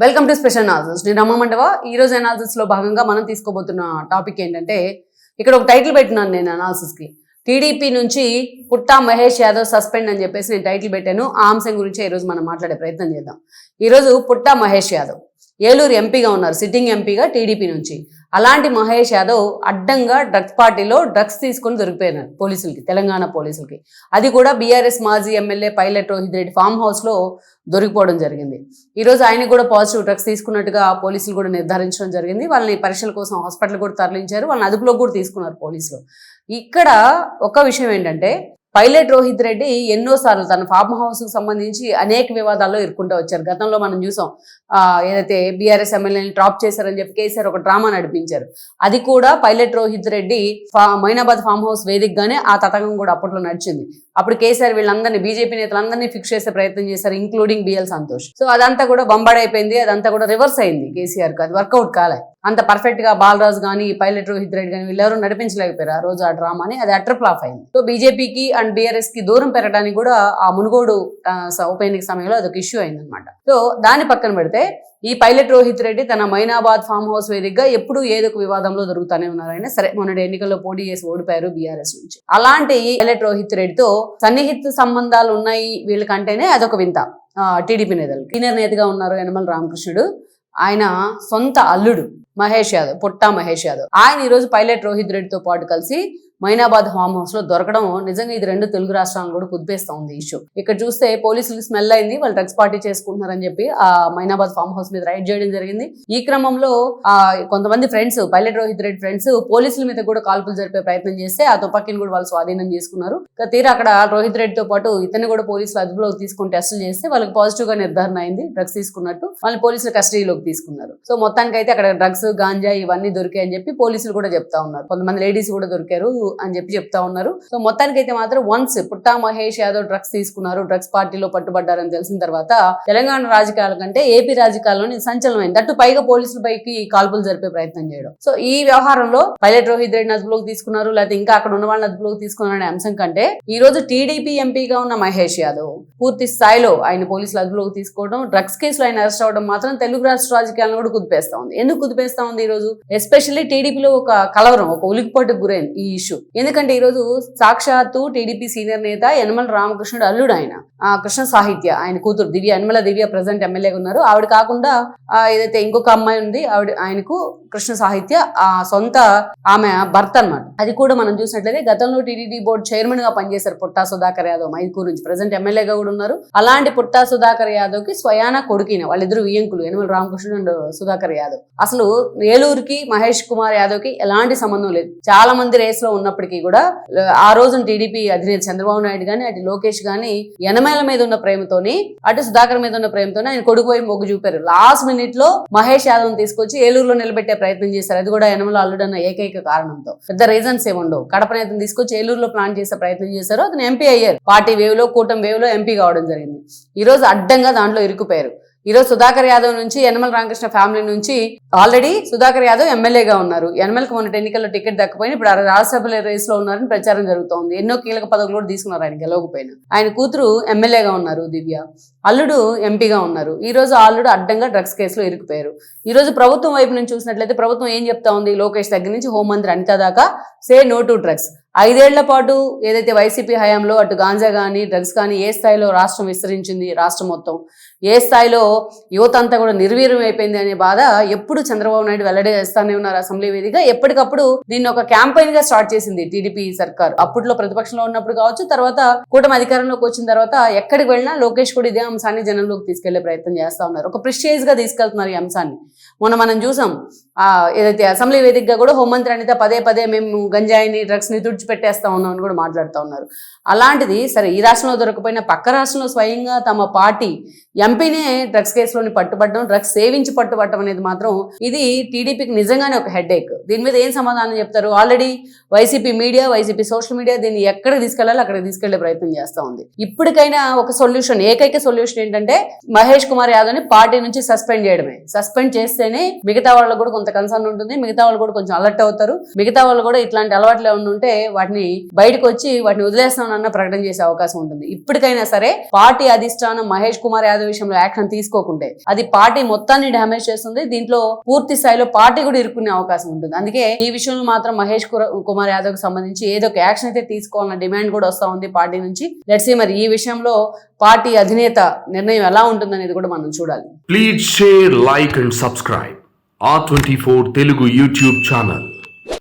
Welcome to special analysis. నేను రమ్మ మండవ. ఈ రోజు అనాలిసిస్ లో భాగంగా మనం తీసుకోబోతున్న టాపిక్ ఏంటంటే, ఇక్కడ ఒక టైటిల్ పెట్టినాను నేను అనాలిసిస్ కి. టీడీపీ నుంచి పుట్టా మహేష్ యాదవ్ సస్పెండ్ అని చెప్పేసి నేను టైటిల్ పెట్టాను. ఆ అంశం గురించి ఈ రోజు మనం మాట్లాడే ప్రయత్నం చేద్దాం. ఈ రోజు పుట్టా మహేష్ యాదవ్ ఏలూరు ఎంపీగా ఉన్నారు, సిట్టింగ్ ఎంపీగా టీడీపీ నుంచి. అలాంటి మహేష్ యాదవ్ అడ్డంగా డ్రగ్స్ పార్టీలో డ్రగ్స్ తీసుకొని దొరికిపోయినారు పోలీసులకి, తెలంగాణ పోలీసులకి. అది కూడా బీఆర్ఎస్ మాజీ MLA pilot Rohit Reddy farm house లో దొరికిపోవడం జరిగింది. ఈ రోజు ఆయన కూడా పాజిటివ్ డ్రగ్స్ తీసుకున్నట్టుగా పోలీసులు కూడా నిర్ధారించడం జరిగింది. వాళ్ళని పరీక్షల కోసం హాస్పిటల్ కూడా తరలించారు, వాళ్ళని అదుపులో కూడా తీసుకున్నారు పోలీసులు. ఇక్కడ ఒక విషయం ఏంటంటే, పైలట్ రోహిత్ రెడ్డి ఎన్నోసార్లు తన ఫార్మ్ హౌస్ కు సంబంధించి అనేక వివాదాల్లో ఇరుక్కుంటూ వచ్చారు. గతంలో మనం చూసాం, ఏదైతే బీఆర్ఎస్ ఎమ్మెల్యేని డ్రాప్ చేశారని చెప్పి కేసీఆర్ ఒక డ్రామా నడిపించారు. అది కూడా pilot Rohit Reddy Moinabad farm house వేదికగానే ఆ తతంగం కూడా అప్పట్లో నడిచింది. అప్పుడు కేసీఆర్ వీళ్ళందరినీ, బీజేపీ నేతలందరినీ ఫిక్స్ చేసే ప్రయత్నం చేశారు, ఇంక్లూడింగ్ బిఎల్ సంతోష్. సో అదంతా కూడా బంబాడైపోయింది, అదంతా కూడా రివర్స్ అయింది కేసీఆర్ కు. అది వర్కౌట్ కాలే. అంత పర్ఫెక్ట్ గా బాలరాజు కానీ పైలట్ రోహిత్ రెడ్డి కానీ వీళ్ళెవరూ నడిపించలేకపోయారు ఆ రోజు ఆ డ్రామాని. అది అటర్ ఫ్లాప్ అయింది. సో బీజేపీకి అండ్ బీఆర్ఎస్ కి దూరం పెరగడానికి కూడా ఆ మునుగోడు ఉప ఎన్నిక సమయంలో అదొక ఇష్యూ అయిందనమాట. సో దాన్ని పక్కన పెడితే, ఈ పైలట్ రోహిత్ రెడ్డి తన మైనాబాద్ ఫామ్ హౌస్ వేదికగా ఎప్పుడు ఏదో ఒక వివాదంలో దొరుకుతానే ఉన్నారు. ఆయన సరే, మొన్నటి ఎన్నికల్లో పోటీ చేసి ఓడిపోయారు బీఆర్ఎస్ నుంచి. అలాంటి పైలట్ రోహిత్ రెడ్డితో సన్నిహిత సంబంధాలు ఉన్నాయి వీళ్ళకంటేనే అదొక వింత. టీడీపీ నేతలు సీనియర్ నేతగా ఉన్నారు యనమల రామకృష్ణుడు, ఆయన సొంత అల్లుడు మహేష్ యాదవ్, పుట్టా మహేష్ యాదవ్. ఆయన ఈ రోజు పైలట్ రోహిత్ రెడ్డితో పాటు కలిసి మైనాబాద్ ఫామ్ హౌస్ లో దొరకడం నిజంగా ఇది రెండు తెలుగు రాష్ట్రాలను కూడా కుదిపేస్తా ఉంది ఇష్యూ. ఇక్కడ చూస్తే పోలీసులకు స్మెల్ అయింది, వాళ్ళు డ్రగ్స్ పార్టీ చేసుకుంటున్నారని చెప్పి ఆ మైనాబాద్ ఫామ్ హౌస్ మీద రైడ్ చేయడం జరిగింది. ఈ క్రమంలో కొంతమంది friends, pilot Rohit Reddy friends పోలీసుల మీద కూడా కాల్పులు జరిపే ప్రయత్నం చేస్తే ఆ తుపాకీని కూడా వాళ్ళు స్వాధీనం చేసుకున్నారు. తీరా అక్కడ రోహిత్ రెడ్డితో పాటు ఇతన్ని కూడా పోలీసులు అదుపులోకి తీసుకుని టెస్టులు చేస్తే వాళ్ళకి పాజిటివ్ గా నిర్ధారణ అయింది, డ్రగ్స్ తీసుకున్నట్టు. వాళ్ళని పోలీసులు కస్టడీలోకి తీసుకున్నారు. సో మొత్తానికి అయితే అక్కడ డ్రగ్స్, గాంజా ఇవన్నీ దొరికాయి అని చెప్పి పోలీసులు కూడా చెప్తా ఉన్నారు. కొంతమంది లేడీస్ కూడా దొరికారు అని చెప్పి చెప్తా ఉన్నారు. సో మొత్తానికి అయితే మాత్రం వన్స్ పుట్టా మహేష్ యాదవ్ డ్రగ్స్ తీసుకున్నారు, డ్రగ్స్ పార్టీలో పట్టుబడ్డారని తెలిసిన తర్వాత తెలంగాణ రాజకీయాల కంటే ఏపీ రాజకీయాల్లోని సంచలనమైంది. అటు పైగా పోలీసులపైకి కాల్పులు జరిపే ప్రయత్నం చేయడం. సో ఈ వ్యవహారంలో పైలట్ రోహిత్ రెడ్డిని అదుపులోకి తీసుకున్నారు, లేకపోతే ఇంకా అక్కడ ఉన్న వాళ్ళని అదుపులోకి తీసుకున్నారనే అంశం కంటే, ఈ రోజు టీడీపీ ఎంపీగా ఉన్న మహేష్ యాదవ్ పూర్తి స్థాయిలో ఆయన పోలీసులు అదుపులోకి తీసుకోవడం, డ్రగ్స్ కేసులో ఆయన అరెస్ట్ అవడం మాత్రం తెలుగు రాష్ట్ర రాజకీయాలను కూడా కుదిపేస్తా ఉంది. ఎందుకు కుదిపేస్తా ఉంది? ఈ రోజు ఎస్పెషల్లీ టీడీపీలో ఒక కలవరం, ఒక ఉలికిపాటుకు గురైంది ఈ ఇష్యూ. ఎందుకంటే ఈ రోజు సాక్షాత్తు టీడీపీ సీనియర్ నేత యనమల రామకృష్ణుడు అల్లుడు ఆయన, కృష్ణ సాహిత్య, ఆయన కూతురు దివ్య, యనమల దివ్య ప్రజెంట్ ఎమ్మెల్యేగా ఉన్నారు. ఆవిడ కాకుండా ఏదైతే ఇంకొక అమ్మాయి ఉంది, ఆయనకు కృష్ణ సాహిత్య సొంత ఆమె భర్త అన్నమాట. అది కూడా మనం చూసినట్లయితే గతంలో టీడీపీ బోర్డు చైర్మన్ గా పనిచేశారు పుట్టా సుధాకర్ యాదవ్, మైదుకూరు నుంచి ప్రజెంట్ ఎమ్మెల్యేగా కూడా ఉన్నారు. అలాంటి పుట్టా సుధాకర్ యాదవ్ కి స్వయాన కొడుకిన వాళ్ళిద్దరు వియ్యంకులు, యనమల రామకృష్ణుడు అండ్ సుధాకర్ యాదవ్. అసలు ఏలూరుకి మహేష్ కుమార్ యాదవ్ కి ఎలాంటి సంబంధం లేదు. చాలా మంది రేస్ లో ఉన్నప్పటికీ కూడా ఆ రోజు టీడీపీ అధినేత చంద్రబాబు నాయుడు గాని, అటు లోకేష్ గాని యనమల మీద ఉన్న ప్రేమతోని, అటు సుధాకర్ మీద ఉన్న ప్రేమతోని ఆయన కొడుకు పోయి మొగ్గు చూపారు. లాస్ట్ మినిట్ లో మహేష్ యాదవ్ తీసుకొచ్చి ఏలూరులో నిలబెట్టే ప్రయత్నం చేశారు. అది కూడా యనమల అల్లుడన్న ఏకైక కారణంతో. పెద్ద రీజన్స్ ఏముండవు. కడప నేతను తీసుకొచ్చి ఏలూరులో ప్లాన్ చేసే ప్రయత్నం చేశారు. అతను ఎంపీ అయ్యారు. పార్టీ వేవ్ లో, కూటమి వేవ్ లో ఎంపీ కావడం జరిగింది. ఈ రోజు అడ్డంగా దాంట్లో ఇరుక్కుపోయారు. ఈ రోజు సుధాకర్ యాదవ్ నుంచి, యనమల రామకృష్ణ ఫ్యామిలీ నుంచి ఆల్రెడీ సుధాకర్ యాదవ్ ఎమ్మెల్యేగా ఉన్నారు. యనమలకు మొన్నటి ఎన్నికల్లో టికెట్ దక్కపోయినా ఇప్పుడు రాజ్యసభ రేస్ లో ఉన్నారని ప్రచారం జరుగుతోంది. ఎన్నో కీలక పదవులు కూడా తీసుకున్నారు ఆయన గెలవకపోయినా. ఆయన కూతురు ఎమ్మెల్యేగా ఉన్నారు దివ్య, అల్లుడు ఎంపీగా ఉన్నారు. ఈ రోజు అల్లుడు అడ్డంగా డ్రగ్స్ కేసులో ఇరుక్కుపోయారు. ఈ రోజు ప్రభుత్వం వైపు నుంచి చూసినట్లయితే ప్రభుత్వం ఏం చెప్తా ఉంది? లోకేష్ దగ్గర నుంచి హోంమంత్రి అనిత దాకా సే నో టు డ్రగ్స్. 5 ఏళ్ల పాటు ఏదైతే వైసీపీ హయాంలో అటు గాంజా కానీ డ్రగ్స్ కానీ ఏ స్థాయిలో రాష్ట్రం విస్తరించింది, రాష్ట్రం మొత్తం ఏ స్థాయిలో యువత అంతా కూడా నిర్వీర్యం అయిపోయింది అనే బాధ ఎప్పుడు చంద్రబాబు నాయుడు వెల్లడి చేస్తానే ఉన్నారు అసెంబ్లీ వేదికగా. ఎప్పటికప్పుడు దీన్ని ఒక క్యాంపెయిన్ గా స్టార్ట్ చేసింది టీడీపీ సర్కార్. అప్పట్లో ప్రతిపక్షంలో ఉన్నప్పుడు కావచ్చు, తర్వాత కూటమి అధికారంలోకి వచ్చిన తర్వాత ఎక్కడికి వెళ్ళినా లోకేష్ కూడా ఇదే అంశాన్ని జనంలోకి తీసుకెళ్లే ప్రయత్నం చేస్తా ఉన్నారు. ఒక ప్రెస్టేజ్ గా తీసుకెళ్తున్నారు ఈ అంశాన్ని. మొన్న మనం చూసాం, ఏదైతే అసెంబ్లీ వేదికగా కూడా హోంమంత్రి అనిత పదే పదే మేము గంజాయిని, డ్రగ్స్ ని తుడిచిపెట్టేస్తా ఉన్నాం అని కూడా మాట్లాడుతూ ఉన్నారు. అలాంటిది సరే, ఈ రాష్ట్రంలో దొరకపోయినా పక్క రాష్ట్రంలో స్వయంగా తమ పార్టీ ఎంపీనే డ్రగ్స్ కేసులోని పట్టుబడడం, డ్రగ్స్ సేవించి పట్టుబట్టడం అనేది మాత్రం ఇది టీడీపీకి నిజంగానే ఒక హెడ్ ఏక్. దీని మీద ఏం సమాధానం చెప్తారు? Already YCP media, YCP social media దీన్ని ఎక్కడికి తీసుకెళ్లాలో అక్కడికి తీసుకెళ్లే ప్రయత్నం చేస్తా ఉంది. ఇప్పటికైనా ఒక సొల్యూషన్, ఏకైక సొల్యూషన్ ఏంటంటే మహేష్ కుమార్ యాదవ్ ని పార్టీ నుంచి సస్పెండ్ చేయడమే. సస్పెండ్ చేస్తేనే మిగతా వాళ్ళకు కూడా కొంత కన్సర్న్ ఉంటుంది, మిగతా వాళ్ళు కూడా కొంచెం అలర్ట్ అవుతారు, మిగతా వాళ్ళు కూడా ఇట్లాంటి అలవాట్లు ఏమైనా ఉంటే వాటిని బయటకు వచ్చి వాటిని వదిలేస్తామన్న ప్రకటన చేసే అవకాశం ఉంటుంది. ఇప్పటికైనా సరే పార్టీ అధిష్టానం మహేష్ కుమార్ యాదవ్ విషయంలో విషయంలో యాక్షన్ తీసుకోకుంటే అది పార్టీ మొత్తాన్ని డ్యామేజ్ చేస్తుంది. దీంట్లో పూర్తి స్థాయిలో పార్టీ కూడా ఇరుక్కునే అవకాశం ఉంటుంది. అందుకే ఈ విషయంలో మాత్రం మహేష్ కుమార్ యాదవ్ కి సంబంధించి ఏదో ఒక యాక్షన్ అయితే తీసుకోవాలన్న డిమాండ్ కూడా వస్తా ఉంది పార్టీ నుంచి. లెట్స్ సీ మరి ఈ విషయంలో పార్టీ అధినేత నిర్ణయం ఎలా ఉంటుందనేది కూడా మనం చూడాలి. Please share, like and subscribe R24 Telugu YouTube channel.